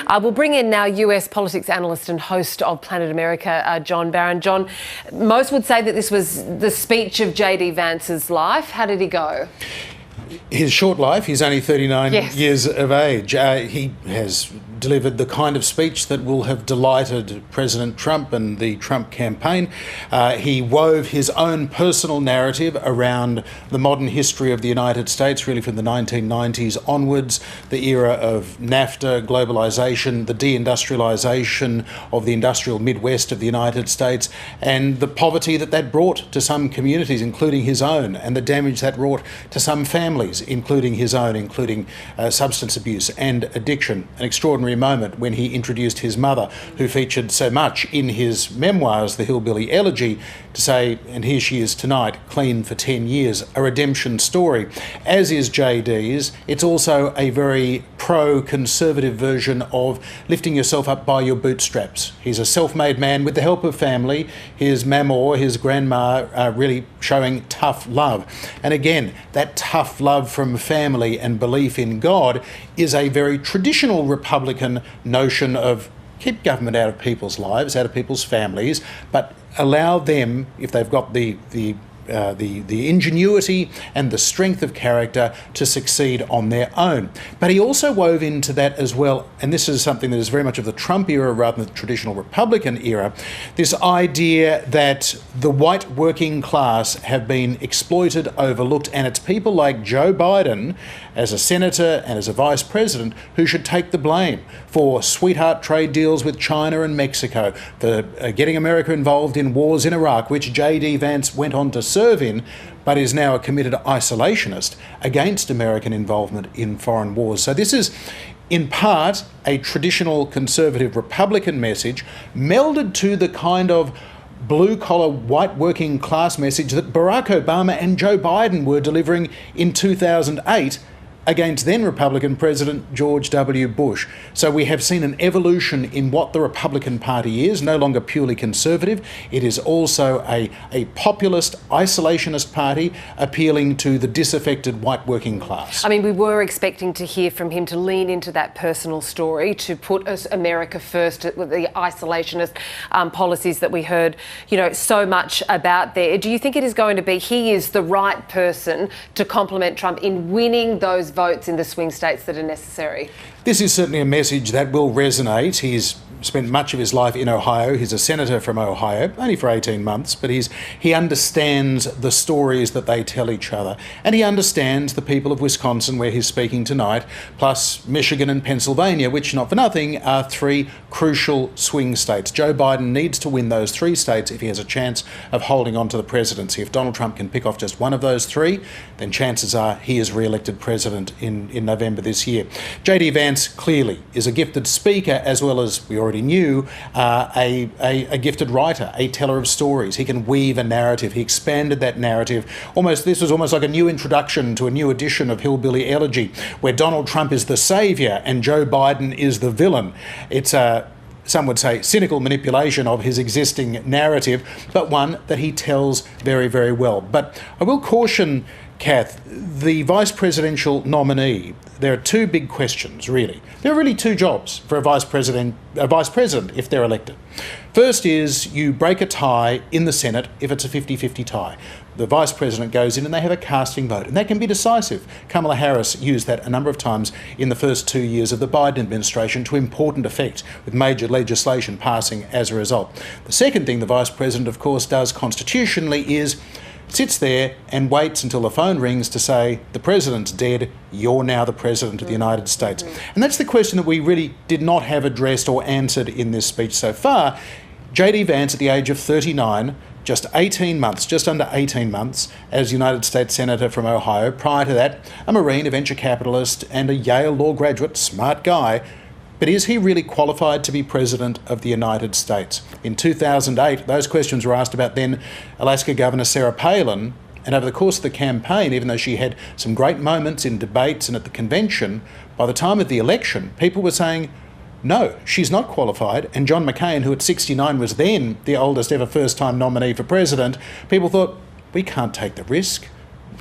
We'll bring in now US politics analyst and host of Planet America, John Barron. John, most would say that this was the speech of J.D. Vance's life. How did he go? His short life, he's only 39 Yes. years of age. He has delivered the kind of speech that will have delighted President Trump and the Trump campaign. He wove his own personal narrative around the modern history of the United States, really from the 1990s onwards, the era of NAFTA, globalisation, the deindustrialisation of the industrial Midwest of the United States, and the poverty that brought to some communities, including his own, and the damage that wrought to some families, including his own, including substance abuse and addiction. An extraordinary moment when he introduced his mother, who featured so much in his memoirs, The Hillbilly Elegy, to say, and here she is tonight, clean for 10 years, a redemption story. As is JD's, it's also a very pro-conservative version of lifting yourself up by your bootstraps. He's a self-made man with the help of family, his maman, his grandma, really showing tough love. And again, that tough love from family and belief in God is a very traditional Republican notion of keep government out of people's lives, out of people's families, but allow them, if they've got the ingenuity and the strength of character, to succeed on their own. But he also wove into that as well, and this is something that is very much of the Trump era rather than the traditional Republican era, this idea that the white working class have been exploited, overlooked, and it's people like Joe Biden as a senator and as a vice president who should take the blame for sweetheart trade deals with China and Mexico, for getting America involved in wars in Iraq, which J.D. Vance went on to serve in, but is now a committed isolationist against American involvement in foreign wars. So this is, in part, a traditional conservative Republican message melded to the kind of blue-collar, white working class message that Barack Obama and Joe Biden were delivering in 2008 against then Republican President George W. Bush. So we have seen an evolution in what the Republican Party is, no longer purely conservative. It is also a populist, isolationist party appealing to the disaffected white working class. I mean, we were expecting to hear from him to lean into that personal story, to put us America first with the isolationist policies that we heard, so much about there. Do you think it is going to be he is the right person to complement Trump in winning those votes in the swing states that are necessary? This is certainly a message that will resonate. He's spent much of his life in Ohio. He's a senator from Ohio, only for 18 months, but he understands the stories that they tell each other. And he understands the people of Wisconsin, where he's speaking tonight, plus Michigan and Pennsylvania, which, not for nothing, are three crucial swing states. Joe Biden needs to win those three states if he has a chance of holding on to the presidency. If Donald Trump can pick off just one of those three, then chances are he is re-elected president in November this year. J.D. Vance clearly is a gifted speaker, as well as, we already knew, a gifted writer, a teller of stories. He can weave a narrative. He expanded that narrative. This was almost like a new introduction to a new edition of Hillbilly Elegy, where Donald Trump is the saviour and Joe Biden is the villain. It's some would say cynical manipulation of his existing narrative, but one that he tells very, very well. But I will caution, Kath, the vice presidential nominee, there are two big questions, really. There are really two jobs for a vice president if they're elected. First is you break a tie in the Senate if it's a 50-50 tie. The vice president goes in and they have a casting vote, and that can be decisive. Kamala Harris used that a number of times in the first 2 years of the Biden administration to important effect, with major legislation passing as a result. The second thing the vice president, of course, does constitutionally is sits there and waits until the phone rings to say, the president's dead, you're now the president of the United States. And that's the question that we really did not have addressed or answered in this speech so far. J.D. Vance, at the age of 39, just under 18 months as United States Senator from Ohio. Prior to that, a Marine, a venture capitalist, and a Yale law graduate, smart guy. But is he really qualified to be President of the United States? In 2008, those questions were asked about then Alaska Governor Sarah Palin, and over the course of the campaign, even though she had some great moments in debates and at the convention, by the time of the election, people were saying, no, she's not qualified. And John McCain, who at 69 was then the oldest ever first-time nominee for president, people thought, we can't take the risk.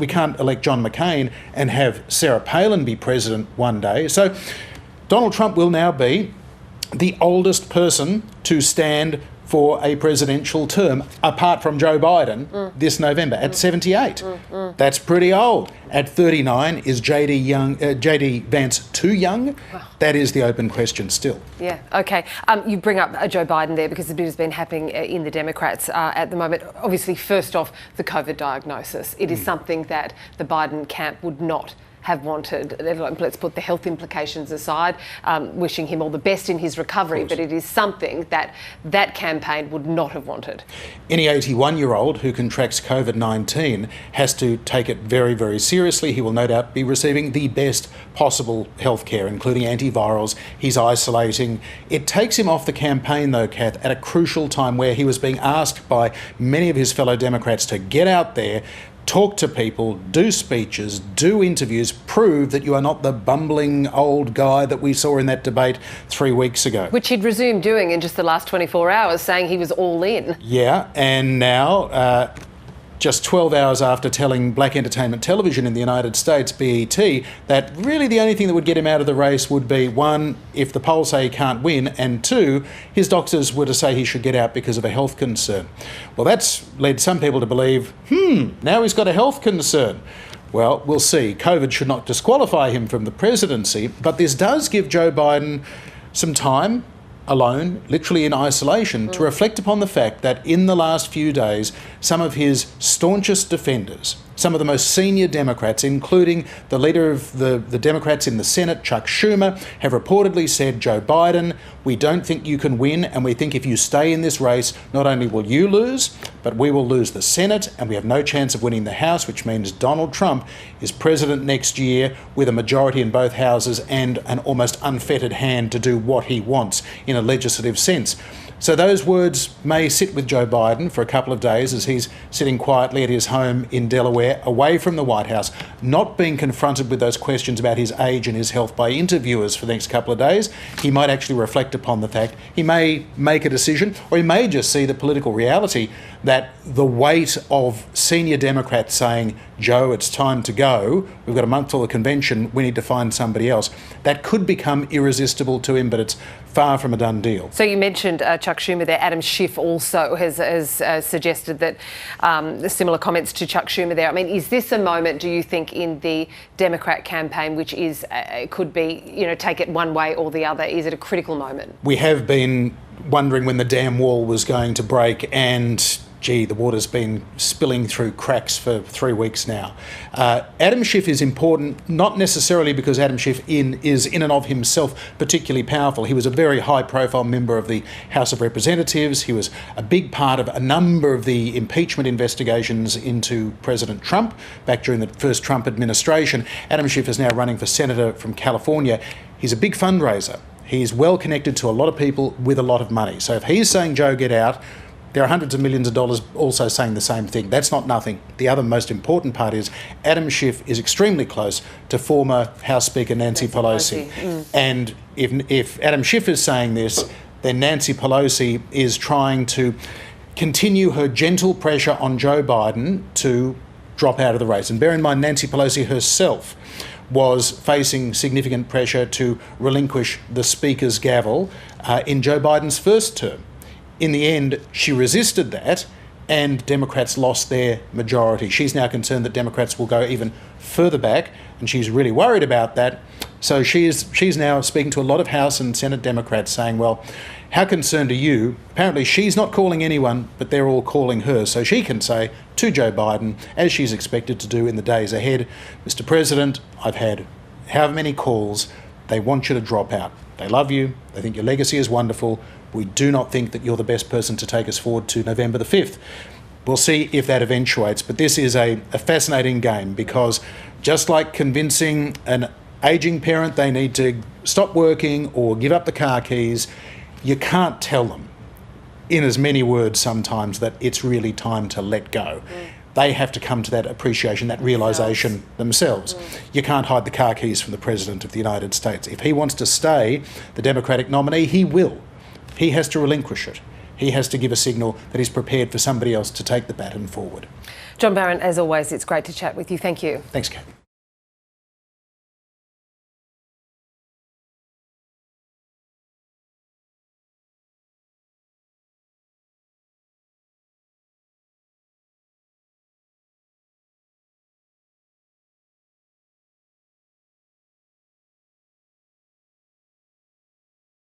We can't elect John McCain and have Sarah Palin be president one day. So Donald Trump will now be the oldest person to stand for a presidential term, apart from Joe Biden, this November, at 78. That's pretty old. At 39, is JD Vance too young? Wow. That is the open question still. Yeah, okay. You bring up Joe Biden there because a bit has been happening in the Democrats at the moment. Obviously, first off, the COVID diagnosis. It is something that the Biden camp would not have wanted. Let's put the health implications aside, wishing him all the best in his recovery, but it is something that that campaign would not have wanted. Any 81-year-old who contracts COVID-19 has to take it very, very seriously. He will no doubt be receiving the best possible healthcare, including antivirals. He's isolating. It takes him off the campaign, though, Kath, at a crucial time where he was being asked by many of his fellow Democrats to get out there, talk to people, do speeches, do interviews, prove that you are not the bumbling old guy that we saw in that debate 3 weeks ago. Which he'd resumed doing in just the last 24 hours, saying he was all in. Yeah, and now, just 12 hours after telling Black Entertainment Television in the United States, BET, that really the only thing that would get him out of the race would be, one, if the polls say he can't win, and two, his doctors were to say he should get out because of a health concern. Well, that's led some people to believe, now he's got a health concern. Well, we'll see. COVID should not disqualify him from the presidency, but this does give Joe Biden some time alone, literally in isolation, to reflect upon the fact that in the last few days, some of his staunchest defenders, some of the most senior Democrats, including the leader of the Democrats in the Senate, Chuck Schumer, have reportedly said, Joe Biden, we don't think you can win, and we think if you stay in this race, not only will you lose, but we will lose the Senate, and we have no chance of winning the House, which means Donald Trump is president next year with a majority in both houses and an almost unfettered hand to do what he wants in a legislative sense. So those words may sit with Joe Biden for a couple of days as he's sitting quietly at his home in Delaware, away from the White House, not being confronted with those questions about his age and his health by interviewers for the next couple of days. He might actually reflect upon the fact. He may make a decision, or he may just see the political reality that the weight of senior Democrats saying, Joe, it's time to go, we've got a month till the convention, we need to find somebody else, that could become irresistible to him, but it's far from a done deal. So you mentioned Chuck Schumer there. Adam Schiff also has suggested that similar comments to Chuck Schumer there. I mean, is this a moment, do you think, in the Democrat campaign which is could be, take it one way or the other? Is it a critical moment? We have been wondering when the damn wall was going to break, and gee, the water's been spilling through cracks for 3 weeks now. Adam Schiff is important, not necessarily because Adam Schiff is in and of himself particularly powerful. He was a very high-profile member of the House of Representatives. He was a big part of a number of the impeachment investigations into President Trump back during the first Trump administration. Adam Schiff is now running for senator from California. He's a big fundraiser. He's well connected to a lot of people with a lot of money. So if he's saying, Joe, get out, there are hundreds of millions of dollars also saying the same thing. That's not nothing. The other most important part is Adam Schiff is extremely close to former House Speaker Nancy Pelosi. And if Adam Schiff is saying this, then Nancy Pelosi is trying to continue her gentle pressure on Joe Biden to drop out of the race. And bear in mind, Nancy Pelosi herself was facing significant pressure to relinquish the Speaker's gavel in Joe Biden's first term. In the end, she resisted that, and Democrats lost their majority. She's now concerned that Democrats will go even further back, and she's really worried about that. So she's now speaking to a lot of House and Senate Democrats saying, well, how concerned are you? Apparently she's not calling anyone, but they're all calling her. So she can say to Joe Biden, as she's expected to do in the days ahead, Mr. President, I've had however many calls, they want you to drop out. They love you, they think your legacy is wonderful. We do not think that you're the best person to take us forward to November the 5th. We'll see if that eventuates, but this is a fascinating game because just like convincing an ageing parent they need to stop working or give up the car keys, you can't tell them in as many words sometimes that it's really time to let go. They have to come to that appreciation, that realisation themselves. You can't hide the car keys from the President of the United States. If he wants to stay the Democratic nominee, he will. He has to relinquish it. He has to give a signal that he's prepared for somebody else to take the baton forward. John Barron, as always, it's great to chat with you. Thank you. Thanks, Kate.